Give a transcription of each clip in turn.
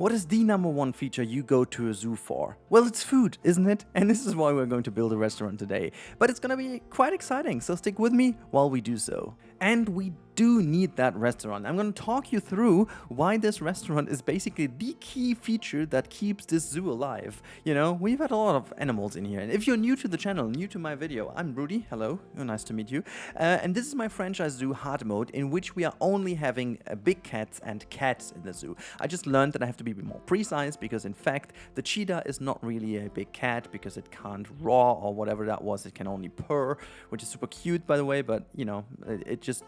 What is the number one feature you go to a zoo for? Well, it's food, isn't it? And this is why we're going to build a restaurant today. But it's going to be quite exciting, so stick with me while we do so. And we do need that restaurant. I'm going to talk you through why this restaurant is basically the key feature that keeps this zoo alive. You know, we've had a lot of animals in here. And if you're new to the channel, new to my video, I'm Rudy. Hello, nice to meet you. And this is my franchise zoo hard mode, in which we are only having big cats and cats in the zoo. I just learned that I have to be a bit more precise because, in fact, the cheetah is not really a big cat because it can't roar or whatever that was. It can only purr, which is super cute, by the way, but, you know, it just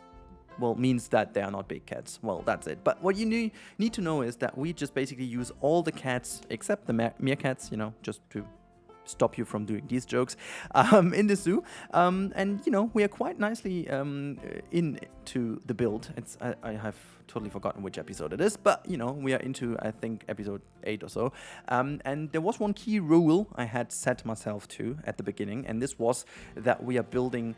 means that they are not big cats. Well, that's it. But what you need to know is that we just basically use all the cats except the meerkats, you know, just to stop you from doing these jokes, in the zoo. And, you know, we are quite nicely into the build. I have totally forgotten which episode it is, but, you know, we are into, I think, episode 8 or so. And there was one key rule I had set myself to at the beginning, and this was that we are building,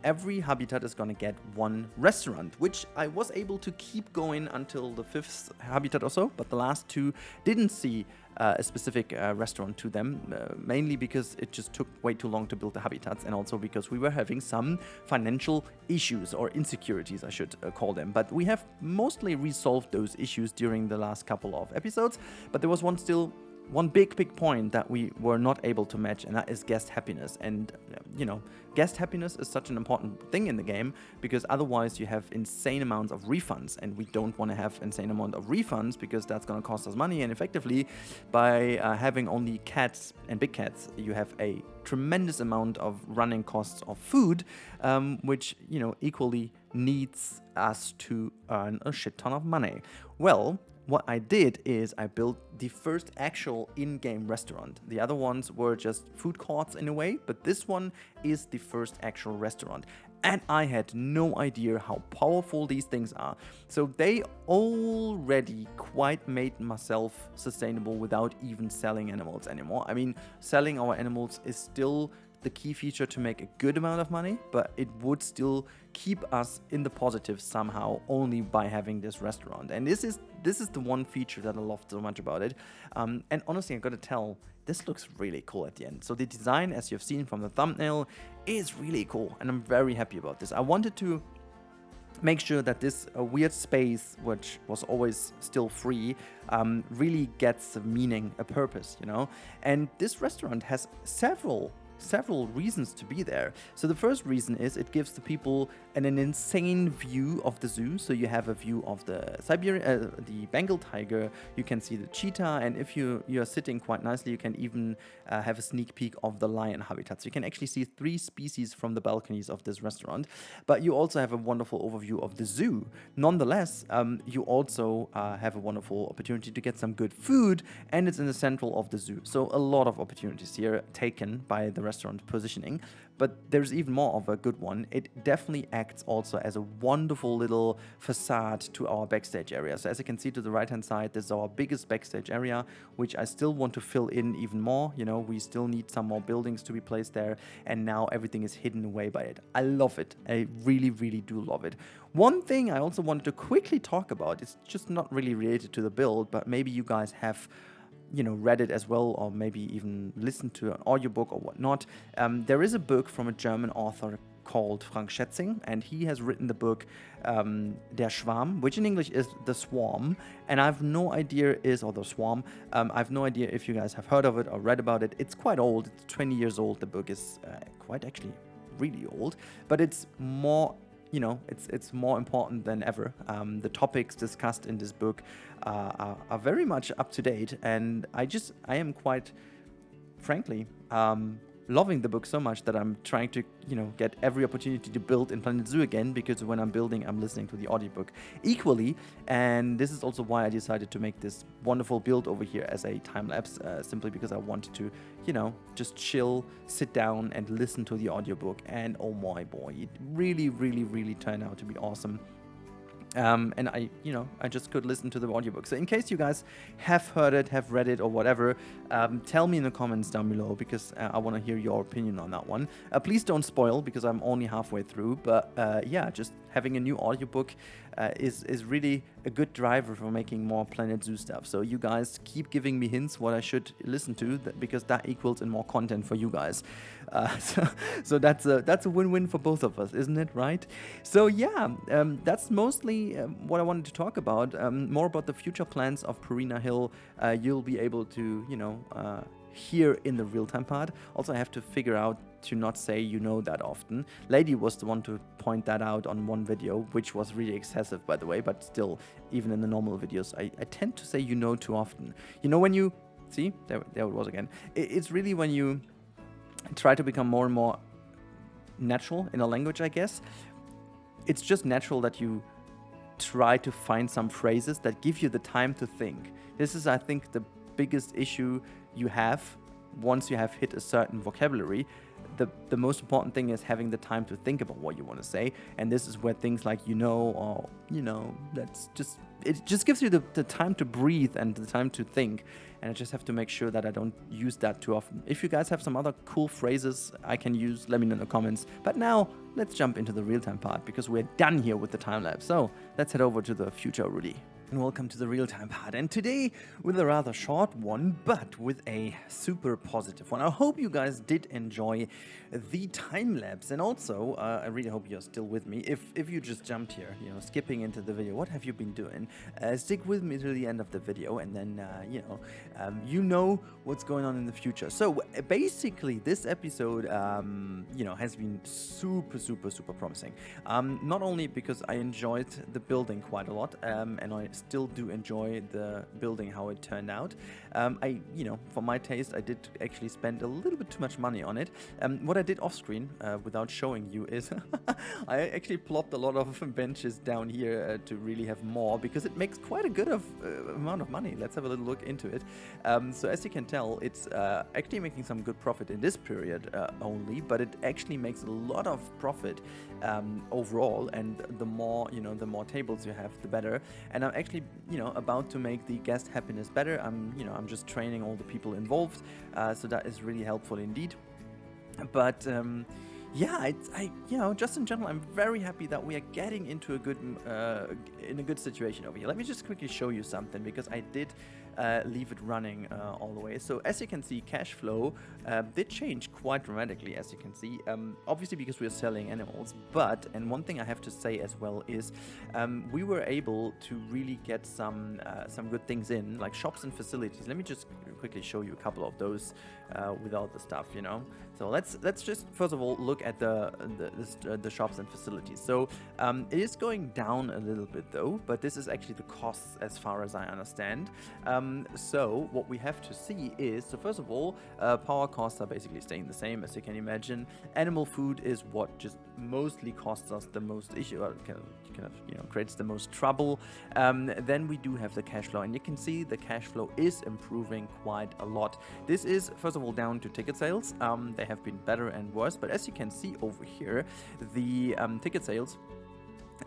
every habitat is going to get one restaurant, which I was able to keep going until the 5th habitat or so, but the last 2 didn't see a specific restaurant to them, mainly because it just took way too long to build the habitats, and also because we were having some financial issues or insecurities, I should call them. But we have mostly resolved those issues during the last couple of episodes, but there was one big point that we were not able to match, and that is guest happiness. And, you know, guest happiness is such an important thing in the game, because otherwise you have insane amounts of refunds, and we don't want to have insane amount of refunds because that's going to cost us money. And effectively, by having only cats and big cats, you have a tremendous amount of running costs of food, which, you know, equally needs us to earn a shit ton of money. Well, what I did is I built the first actual in-game restaurant. The other ones were just food courts in a way, but this one is the first actual restaurant. And I had no idea how powerful these things are. So they already quite made myself sustainable without even selling animals anymore. I mean, selling our animals is still the key feature to make a good amount of money, but it would still keep us in the positive somehow only by having this restaurant. And this is the one feature that I love so much about it. And honestly, I gotta tell, this looks really cool at the end. So the design, as you've seen from the thumbnail, is really cool, and I'm very happy about this. I wanted to make sure that this weird space, which was always still free, really gets a meaning, a purpose, you know. And this restaurant has several reasons to be there. So the first reason is it gives the people an insane view of the zoo. So you have a view of the the Bengal tiger, you can see the cheetah, and if you are sitting quite nicely, you can even have a sneak peek of the lion habitat. So you can actually see 3 species from the balconies of this restaurant, but you also have a wonderful overview of the zoo. Nonetheless, you also have a wonderful opportunity to get some good food, and it's in the central of the zoo. So a lot of opportunities here taken by the restaurant positioning. But there's even more of a good one. It definitely acts also as a wonderful little facade to our backstage area. So as you can see to the right hand side, this is our biggest backstage area, which I still want to fill in even more. You know, we still need some more buildings to be placed there, and now everything is hidden away by it. I love it. I really do love it. One thing I also wanted to quickly talk about, it's just not really related to the build, but maybe you guys have, you know, read it as well, or maybe even listened to an audiobook or whatnot. There is a book from a German author called Frank Schätzing, and he has written the book Der Schwarm, which in English is The Swarm, and I have no idea the Swarm. I have no idea if you guys have heard of it or read about it. It's quite old. It's 20 years old. The book is quite actually really old, but it's more, you know, it's more important than ever. The topics discussed in this book are very much up to date, and I am quite frankly loving the book so much that I'm trying to, you know, get every opportunity to build in Planet Zoo again, because when I'm building, I'm listening to the audiobook equally. And this is also why I decided to make this wonderful build over here as a time-lapse, simply because I wanted to, you know, just chill, sit down and listen to the audiobook. And oh my boy, it really turned out to be awesome. And I just could listen to the audiobook. So in case you guys have heard it, have read it or whatever, tell me in the comments down below, because I want to hear your opinion on that one. Please don't spoil, because I'm only halfway through, but yeah, just having a new audiobook is really a good driver for making more Planet Zoo stuff. So you guys keep giving me hints what I should listen to, because that equals in more content for you guys. So that's a win-win for both of us, isn't it? Right? So yeah, that's mostly what I wanted to talk about. More about the future plans of Purrina Hill. You'll be able to, hear in the real-time part. Also, I have to figure out to not say that often. Lady was the one to point that out on one video, which was really excessive, by the way, but still, even in the normal videos, I tend to say too often. When you... See? There it was again. It's really when you try to become more and more natural in a language, I guess. It's just natural that you try to find some phrases that give you the time to think. This is, I think, the biggest issue you have once you have hit a certain vocabulary. The most important thing is having the time to think about what you want to say, and this is where things like that's just, it just gives you the time to breathe and the time to think, and I just have to make sure that I don't use that too often. If you guys have some other cool phrases I can use, let me know in the comments. But now let's jump into the real-time part, because we're done here with the time-lapse. So let's head over to the future Rudy. And welcome to the real-time part, and today with a rather short one, but with a super positive one. I hope you guys did enjoy the time-lapse, and also I really hope you're still with me. If you just jumped here, skipping into the video, what have you been doing? Stick with me to the end of the video, and then what's going on in the future. So basically this episode has been super promising. Not only because I enjoyed the building quite a lot, and I still do enjoy the building, how it turned out. For my taste, I did actually spend a little bit too much money on it. What I did off screen, without showing you, is I actually plopped a lot of benches down here to really have more, because it makes quite a good amount of money. Let's have a little look into it. So as you can tell, it's actually making some good profit in this period only, but it actually makes a lot of profit overall, and the more tables you have, the better. And I'm actually about to make the guest happiness better. I'm just training all the people involved, so that is really helpful indeed. But just in general, I'm very happy that we are getting into a good situation over here. Let me just quickly show you something, because I did leave it running all the way. So as you can see, cash flow did change quite dramatically, as you can see, obviously because we are selling animals. And one thing I have to say as well is we were able to really get some good things in, like shops and facilities. Let me just quickly show you a couple of those without the stuff, So let's just first of all look at the shops and facilities. So it is going down a little bit though, but this is actually the costs as far as I understand. So what we have to see is, so first of all, power costs are basically staying the same, as you can imagine. Animal food is what just mostly costs us the most issue, or creates the most trouble. Then we do have the cash flow, and you can see the cash flow is improving quite a lot. This is first of all down to ticket sales. They have been better and worse, but as you can see over here, the ticket sales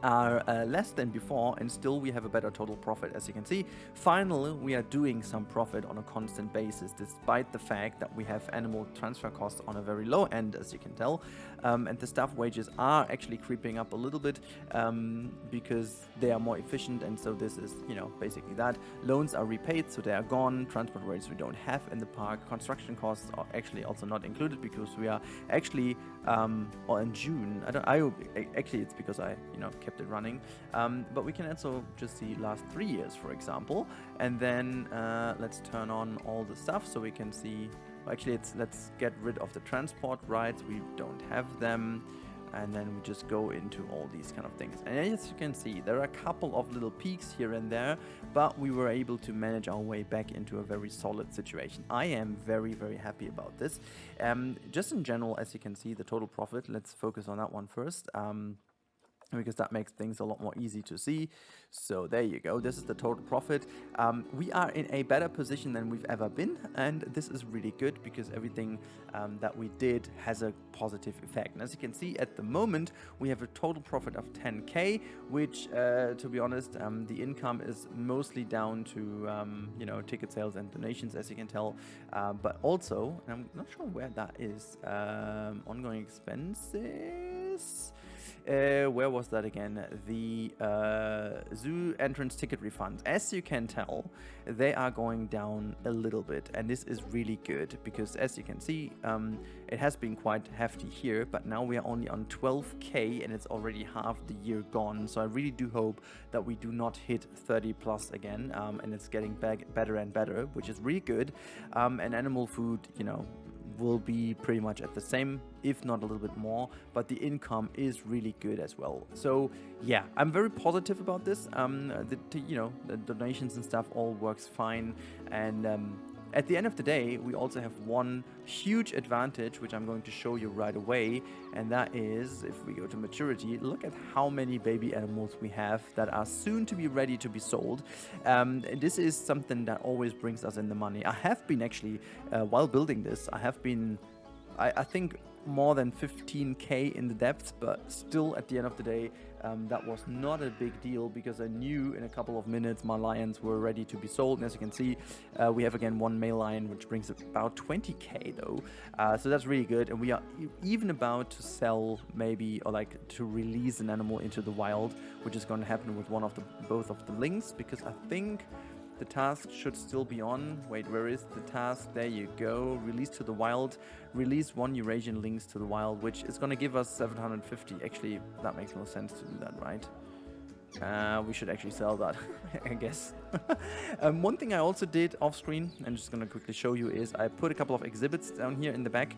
are less than before, and still we have a better total profit. As you can see, finally we are doing some profit on a constant basis, despite the fact that we have animal transfer costs on a very low end, as you can tell, and the staff wages are actually creeping up a little bit because they are more efficient, and so this is basically that. Loans are repaid, so they are gone. Transport rates we don't have in the park. Construction costs are actually also not included, because we are actually in June. Actually it's because I kept it running, but we can also just see last 3 years, for example, and then let's turn on all the stuff so we can see. Actually, let's get rid of the transport rights. We don't have them, and then we just go into all these kind of things. And as you can see, there are a couple of little peaks here and there, but we were able to manage our way back into a very solid situation. I am very happy about this. Just in general, as you can see, the total profit, let's focus on that one first, because that makes things a lot more easy to see. So there you go, this is the total profit. We are in a better position than we've ever been, and this is really good, because everything that we did has a positive effect. And as you can see, at the moment we have a total profit of 10k, which to be honest, the income is mostly down to ticket sales and donations, as you can tell, but also, I'm not sure where that is, ongoing expenses. Where was that again? The zoo entrance ticket refunds. As you can tell, they are going down a little bit, and this is really good because, as you can see, it has been quite hefty here, but now we are only on 12k and it's already half the year gone. So I really do hope that we do not hit 30 plus again, and it's getting better and better, which is really good. And animal food, you know, will be pretty much at the same, if not a little bit more, but the income is really good as well. So yeah, I'm very positive about this. The donations and stuff all works fine, and at the end of the day, we also have one huge advantage, which I'm going to show you right away, and that is, if we go to maturity, look at how many baby animals we have that are soon to be ready to be sold. This is something that always brings us in the money. I have been actually, while building this, I think more than 15k in the depths, but still at the end of the day, that was not a big deal because I knew in a couple of minutes my lions were ready to be sold. And as you can see, we have again one male lion, which brings about 20k though. So that's really good. And we are even about to sell maybe, or like to release an animal into the wild, which is going to happen with both of the lynx, because I think the task should still be on. Wait, where is the task? There you go. Release to the wild. Release one Eurasian lynx to the wild, which is going to give us 750. Actually, that makes no sense to do that, right? We should actually sell that, I guess. One thing I also did off screen, I'm just going to quickly show you, is I put a couple of exhibits down here in the back.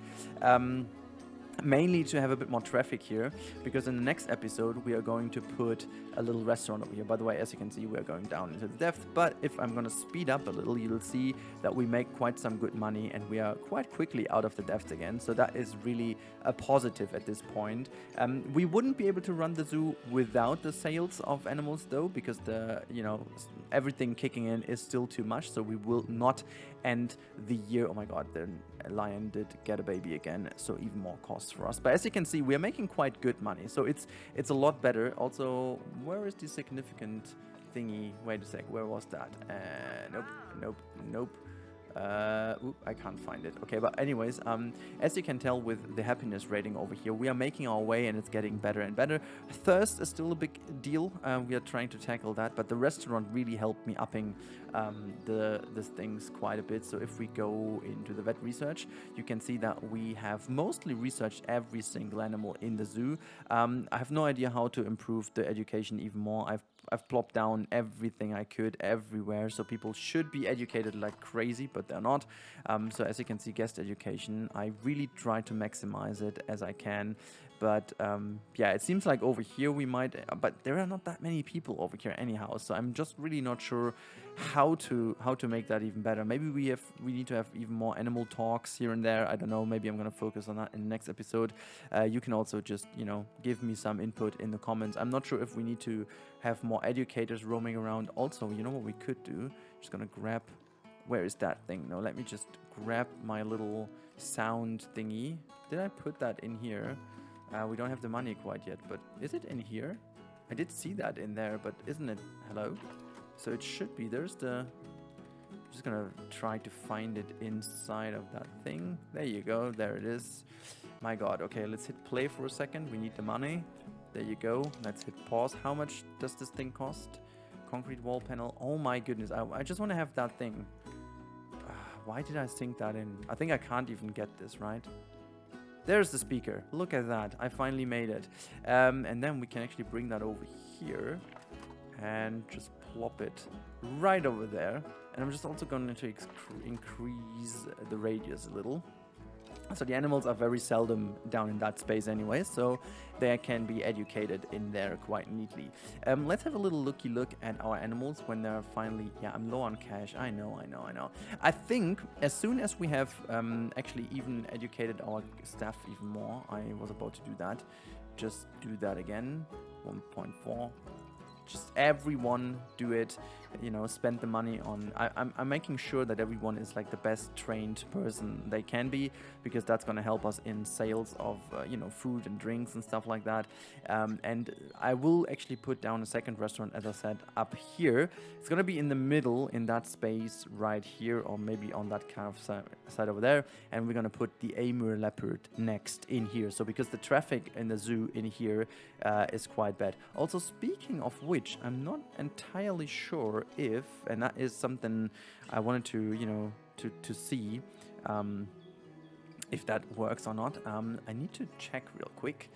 Mainly to have a bit more traffic here, because in the next episode we are going to put a little restaurant over here. By the way, as you can see, we are going down into the depth, but if I'm going to speed up a little, you'll see that we make quite some good money and we are quite quickly out of the depth again. So that is really a positive at this point. We wouldn't be able to run the zoo without the sales of animals though, because everything kicking in is still too much. So we will not end the year. Oh my god, the lion did get a baby again, so even more costs for us. But as you can see, we are making quite good money, so it's a lot better. Also, where is the significant thingy? Wait a sec, where was that? Nope. I can't find it. Okay, but anyways, as you can tell with the happiness rating over here, we are making our way and it's getting better and better. Thirst is still a big deal. We are trying to tackle that, but the restaurant really helped me upping the things quite a bit. So if we go into the vet research, you can see that we have mostly researched every single animal in the zoo. I have no idea how to improve the education even more. I've plopped down everything I could everywhere, so people should be educated like crazy, but they're not. So as you can see, guest education, I really try to maximize it as I can. But yeah, it seems like over here we might, but there are not that many people over here anyhow. So I'm just really not sure how to make that even better. Maybe we need to have even more animal talks here and there. I don't know. Maybe I'm gonna focus on that in the next episode. You can also just give me some input in the comments. I'm not sure if we need to have more educators roaming around. Also, you know what we could do? Just gonna grab. Where is that thing? No, let me just grab my little sound thingy. Did I put that in here? We don't have the money quite yet, but is it in here? I did see that in there, but isn't it? Hello? So it should be. There's the... I'm just gonna try to find it inside of that thing. There you go. There it is. My god. Okay, let's hit play for a second. We need the money. There you go. Let's hit pause. How much does this thing cost? Concrete wall panel. Oh my goodness. I just want to have that thing. Why did I sync that in? I think I can't even get this, right? There's the speaker. Look at that. I finally made it. And then we can actually bring that over here and just plop it right over there. And I'm just also going to increase the radius a little. So the animals are very seldom down in that space anyway, so they can be educated in there quite neatly. Let's have a little looky look at our animals when they're finally... Yeah, I'm low on cash. I know. I think as soon as we have actually even educated our staff even more, I was about to do that. Just do that again. 1.4. Just everyone do it. you know, spend the money on. I'm making sure that everyone is like the best trained person they can be, because that's going to help us in sales of you know, food and drinks and stuff like that. And I will actually put down a second restaurant, as I said, up here. It's going to be in the middle, in that space right here, or maybe on that kind of side over there, and we're going to put the Amur leopard next in here. So because the traffic in the zoo in here is quite bad. Also, speaking of which, I'm not entirely sure if, and that is something I wanted to, you know, to see if that works or not. I need to check real quick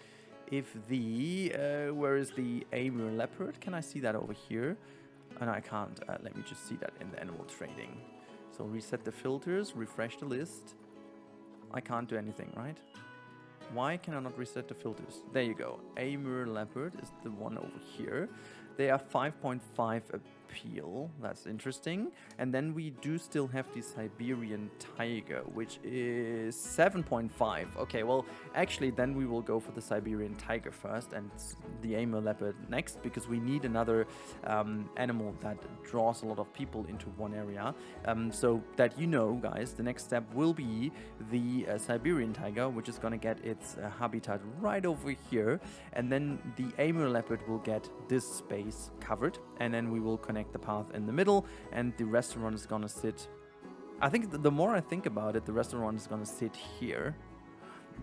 if the where is the Amur leopard? Can I see that over here? Oh, no, I can't. Let me just see that in the animal trading. So reset the filters, refresh the list. I can't do anything, right? Why can I not reset the filters? There you go. Amur leopard is the one over here. They are 5.5 appeal. That's interesting. And then we do still have the Siberian tiger, which is 7.5. Okay, well, actually, then we will go for the Siberian tiger first and the Amur leopard next, because we need another animal that draws a lot of people into one area. So that you know, guys, the next step will be the Siberian tiger, which is going to get its habitat right over here. And then the Amur leopard will get this space covered. And then we will connect the path in the middle, and the restaurant is going to sit... I think the more I think about it, the restaurant is going to sit here.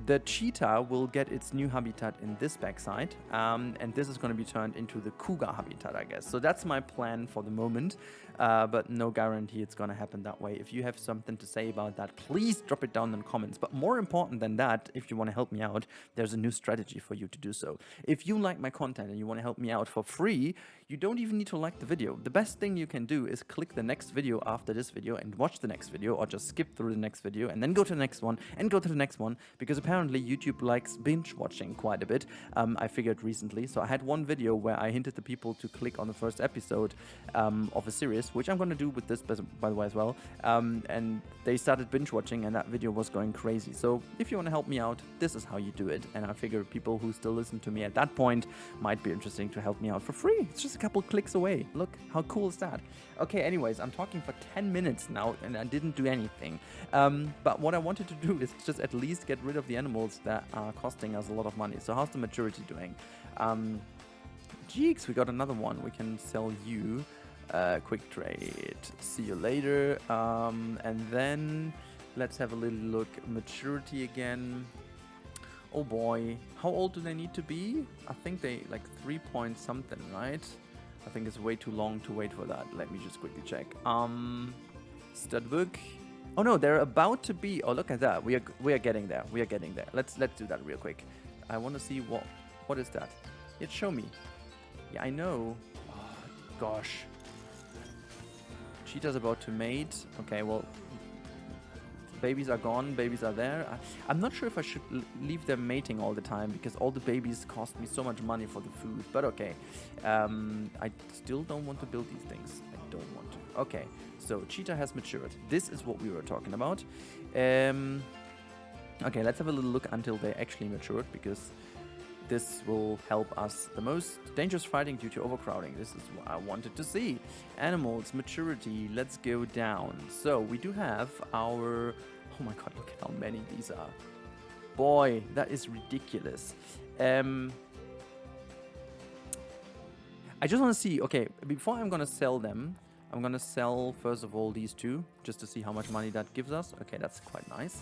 The cheetah will get its new habitat in this backside, and this is going to be turned into the cougar habitat, I guess. So that's my plan for the moment, but no guarantee it's going to happen that way. If you have something to say about that, please drop it down in the comments. But more important than that, if you want to help me out, there's a new strategy for you to do so. If you like my content and you want to help me out for free, you don't even need to like the video. The best thing you can do is click the next video after this video and watch the next video, or just skip through the next video and then go to the next one and go to the next one, because apparently YouTube likes binge watching quite a bit. I figured recently. So I had one video where I hinted the people to click on the first episode of a series, which I'm going to do with this, by the way, as well. And they started binge watching, and that video was going crazy. So if you want to help me out, this is how you do it. And I figure people who still listen to me at that point might be interesting to help me out for free. It's just a couple clicks away. Look, how cool is that? Okay, anyways, I'm talking for 10 minutes now, and I didn't do anything. But what I wanted to do is just at least get rid of the animals that are costing us a lot of money. So how's the maturity doing? Jeeks, we got another one. We can sell you. Quick trade. See you later. And then let's have a little look. Maturity again. Oh boy. How old do they need to be? I think they like 3 point something, right? I think it's way too long to wait for that. Let me just quickly check. Stud book. Oh no, they're about to be. Oh, look at that. We are getting there. We are getting there. Let's do that real quick. I want to see what is that. It show me. Yeah, I know. Oh, gosh. Cheetah's about to mate. Okay, well, babies are gone. Babies are there. I'm not sure if I should leave them mating all the time, because all the babies cost me so much money for the food. But okay. I still don't want to build these things. I don't want to. Okay, so cheetah has matured. This is what we were talking about. Okay, let's have a little look until they actually matured, because this will help us the most. Dangerous fighting due to overcrowding. This is what I wanted to see. Animals, maturity. Let's go down. So we do have our... Oh my god, look at how many these are. Boy, that is ridiculous. I just want to see... Okay, before I'm going to sell them, I'm going to sell, first of all, these two, just to see how much money that gives us. Okay, that's quite nice.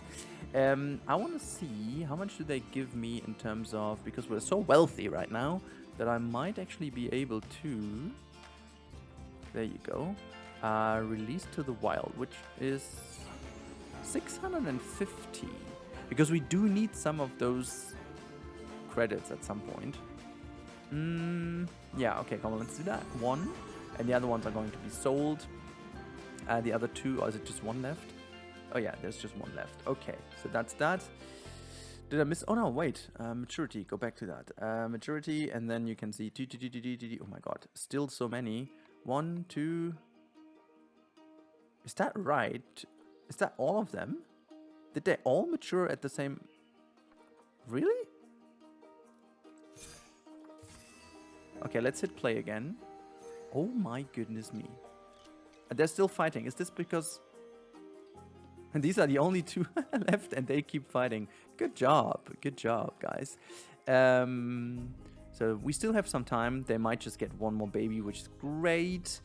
I want to see how much do they give me in terms of... Because we're so wealthy right now that I might actually be able to... There you go. Release to the wild, which is 650. Because we do need some of those credits at some point. Yeah, okay, come on, let's do that. One. And the other ones are going to be sold. The other two, or is it just one left? Oh yeah, there's just one left. Okay, so that's that. Did I miss? Oh no, wait. Maturity, go back to that. Maturity, and then you can see... Oh my god, still so many. 1, 2... Is that right? Is that all of them? Did they all mature at the same... Really? Okay, let's hit play again. Oh my goodness me. They're still fighting. Is this because... And these are the only 2 left, and they keep fighting. Good job, guys. So we still have some time. They might just get 1 more baby, which is great.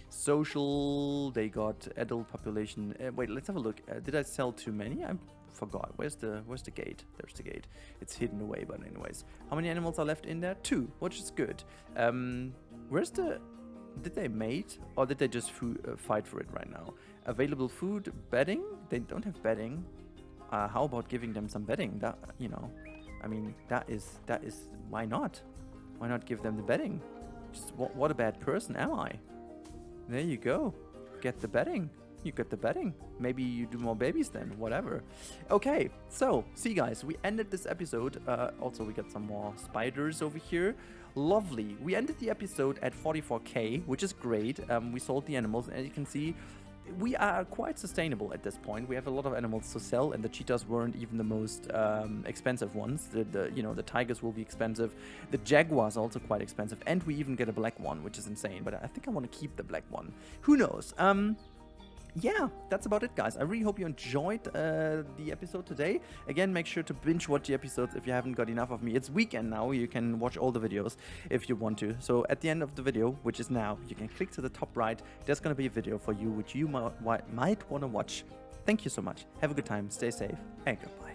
Social, they got adult population. Wait, let's have a look. Did I sell too many? I forgot. Where's the gate? There's the gate. It's hidden away, but anyways. How many animals are left in there? 2, which is good. Where's the... Did they mate, or did they just fight for it right now? Available food, bedding? They don't have bedding. How about giving them some bedding? That, you know, I mean, that is. Why not? Why not give them the bedding? Just what a bad person am I? There you go. Get the bedding. You get the bedding. Maybe you do more babies then. Whatever. Okay. So, see guys, we ended this episode. Also, we got some more spiders over here. Lovely. We ended the episode at 44k, which is great. We sold the animals, and as you can see, we are quite sustainable at this point. We have a lot of animals to sell, and the cheetahs weren't even the most expensive ones. The tigers will be expensive. The jaguars are also quite expensive, and we even get a black one, which is insane. But I think I want to keep the black one. Who knows? Yeah, that's about it, guys. I really hope you enjoyed the episode today. Again, make sure to binge watch the episodes if you haven't got enough of me. It's weekend now. You can watch all the videos if you want to. So at the end of the video, which is now, you can click to the top right. There's going to be a video for you which you might want to watch. Thank you so much. Have a good time. Stay safe, and goodbye.